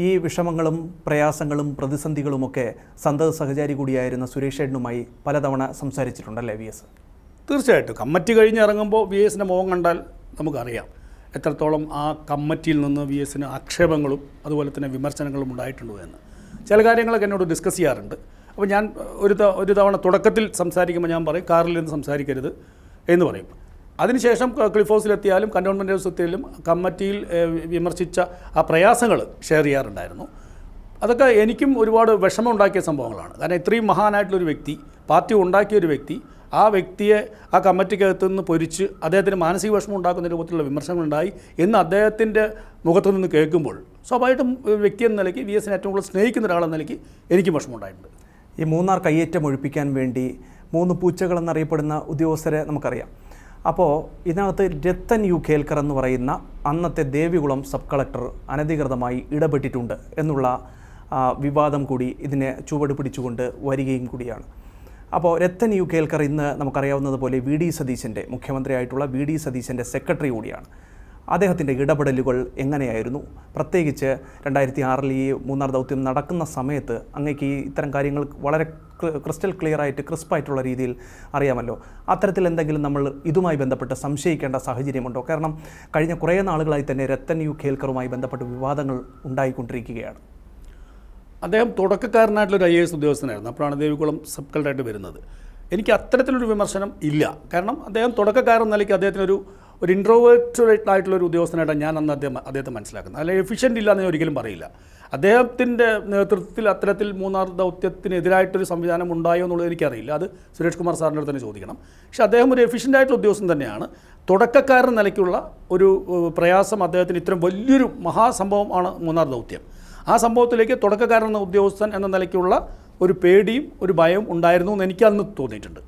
ഈ വിഷമങ്ങളും പ്രയാസങ്ങളും പ്രതിസന്ധികളുമൊക്കെ സന്തത സഹചാരി കൂടിയായിരുന്ന സുരേഷ് ഏട്ടനുമായി പലതവണ സംസാരിച്ചിട്ടുണ്ടല്ലേ VS? തീർച്ചയായിട്ടും കമ്മിറ്റി കഴിഞ്ഞ് ഇറങ്ങുമ്പോൾ VSൻ്റെ മുഖം കണ്ടാൽ നമുക്കറിയാം എത്രത്തോളം ആ കമ്മിറ്റിയിൽ നിന്ന് VSന് ആക്ഷേപങ്ങളും അതുപോലെ തന്നെ വിമർശനങ്ങളും ഉണ്ടായിട്ടുണ്ടോ എന്ന്. ചില കാര്യങ്ങളൊക്കെ എന്നോട് ഡിസ്കസ് ചെയ്യാറുണ്ട്. അപ്പോൾ ഞാൻ ഒരു തവണ തുടക്കത്തിൽ സംസാരിക്കുമ്പോൾ ഞാൻ പറയും കാറിൽ നിന്ന് സംസാരിക്കരുത് എന്ന് പറയും. അതിനുശേഷം ക്ലിഫ് ഹൗസിലെത്തിയാലും കൻ്റോൺമെൻറ്റ് ഹൗസിലെത്തിയാലും കമ്മിറ്റിയിൽ വിമർശിച്ച ആ പ്രയാസങ്ങൾ ഷെയർ ചെയ്യാറുണ്ടായിരുന്നു. അതൊക്കെ എനിക്കും ഒരുപാട് വിഷമം ഉണ്ടാക്കിയ സംഭവങ്ങളാണ്. കാരണം ഇത്രയും മഹാനായിട്ടുള്ളൊരു വ്യക്തി, പാർട്ടി ഉണ്ടാക്കിയൊരു വ്യക്തി, ആ വ്യക്തിയെ ആ കമ്മിറ്റിക്കകത്ത് നിന്ന് പൊരിച്ച് അദ്ദേഹത്തിന് മാനസിക വിഷമം ഉണ്ടാക്കുന്ന രൂപത്തിലുള്ള വിമർശനങ്ങളുണ്ടായി എന്ന് അദ്ദേഹത്തിൻ്റെ മുഖത്തു നിന്ന് കേൾക്കുമ്പോൾ സ്വാഭാവികമായിട്ടും വ്യക്തി എന്ന നിലയ്ക്ക് VSനെ ഏറ്റവും കൂടുതൽ സ്നേഹിക്കുന്ന ഒരാളെന്ന നിലയ്ക്ക് എനിക്കും വിഷമം ഉണ്ടായിട്ടുണ്ട്. ഈ മൂന്നാർ കയ്യേറ്റം ഒഴിപ്പിക്കാൻ വേണ്ടി 3 പൂച്ചകളെന്നറിയപ്പെടുന്ന ഉദ്യോഗസ്ഥരെ നമുക്കറിയാം. അപ്പോൾ ഇതിനകത്ത് രത്തൻ യു കേൽക്കർ എന്ന് പറയുന്ന അന്നത്തെ ദേവികുളം സബ് കളക്ടർ അനധികൃതമായി ഇടപെട്ടിട്ടുണ്ട് എന്നുള്ള വിവാദം കൂടി ഇതിനെ ചുവട് പിടിച്ചുകൊണ്ട് വരികയും കൂടിയാണ്. അപ്പോൾ രത്തൻ യു കേൽക്കർ ഇന്ന് നമുക്കറിയാവുന്നതുപോലെ മുഖ്യമന്ത്രിയായിട്ടുള്ള VD സതീശൻ്റെ സെക്രട്ടറി കൂടിയാണ്. അദ്ദേഹത്തിൻ്റെ ഇടപെടലുകൾ എങ്ങനെയായിരുന്നു? പ്രത്യേകിച്ച് 2006 ഈ മൂന്നാർ ദൗത്യം നടക്കുന്ന സമയത്ത് അങ്ങേക്ക് ഇത്തരം കാര്യങ്ങൾ വളരെ ക്രിസ്റ്റൽ ക്ലിയറായിട്ട് ക്രിസ്പായിട്ടുള്ള രീതിയിൽ അറിയാമല്ലോ. അത്തരത്തിൽ എന്തെങ്കിലും നമ്മൾ ഇതുമായി ബന്ധപ്പെട്ട് സംശയിക്കേണ്ട സാഹചര്യമുണ്ടോ? കാരണം കഴിഞ്ഞ കുറേ നാളുകളായി തന്നെ രത്തൻ യു കേൽക്കറുമായി ബന്ധപ്പെട്ട് വിവാദങ്ങൾ ഉണ്ടായിക്കൊണ്ടിരിക്കുകയാണ്. അദ്ദേഹം തുടക്കക്കാരനായിട്ടുള്ളൊരു IAS ഉദ്യോഗസ്ഥനായിരുന്നു. അപ്പോഴാണ് ദേവികുളം സബ് കളക്ടറായിട്ട് വരുന്നത്. എനിക്ക് അത്തരത്തിലൊരു വിമർശനം ഇല്ല. കാരണം അദ്ദേഹം തുടക്കക്കാരൻ നിലയ്ക്ക് അദ്ദേഹത്തിനൊരു ഇൻട്രോവേർട്ടഡ് ആയിട്ടുള്ളൊരു ഉദ്യോഗസ്ഥനായിട്ടാണ് ഞാൻ അന്ന് അദ്ദേഹത്തെ മനസ്സിലാക്കുന്നത്. അല്ലെങ്കിൽ എഫിഷ്യൻ്റ് ഇല്ല എന്ന് ഞാൻ ഒരിക്കലും പറയില്ല. അദ്ദേഹത്തിൻ്റെ നേതൃത്വത്തിൽ അത്തരത്തിൽ മൂന്നാർ ദൗത്യത്തിനെതിരായിട്ടൊരു സംവിധാനം ഉണ്ടായോ എന്നുള്ളത് എനിക്കറിയില്ല. അത് സുരേഷ് കുമാർ സാറിൻ്റെ അടുത്ത് തന്നെ ചോദിക്കണം. പക്ഷേ അദ്ദേഹം ഒരു എഫിഷ്യൻ്റ് ആയിട്ടുള്ള ഉദ്യോഗസ്ഥൻ തന്നെയാണ്. തുടക്കക്കാരൻ നിലയ്ക്കുള്ള ഒരു പ്രയാസം അദ്ദേഹത്തിന് ഇത്രയും വലിയൊരു മഹാസംഭവമാണ് മൂന്നാർ ദൗത്യം. ആ സംഭവത്തിലേക്ക് തുടക്കക്കാരൻ എന്ന ഉദ്യോഗസ്ഥൻ എന്ന നിലയ്ക്കുള്ള ഒരു പേടിയും ഒരു ഭയവും ഉണ്ടായിരുന്നു എന്ന് എനിക്ക് അന്ന് തോന്നിയിട്ടുണ്ട്.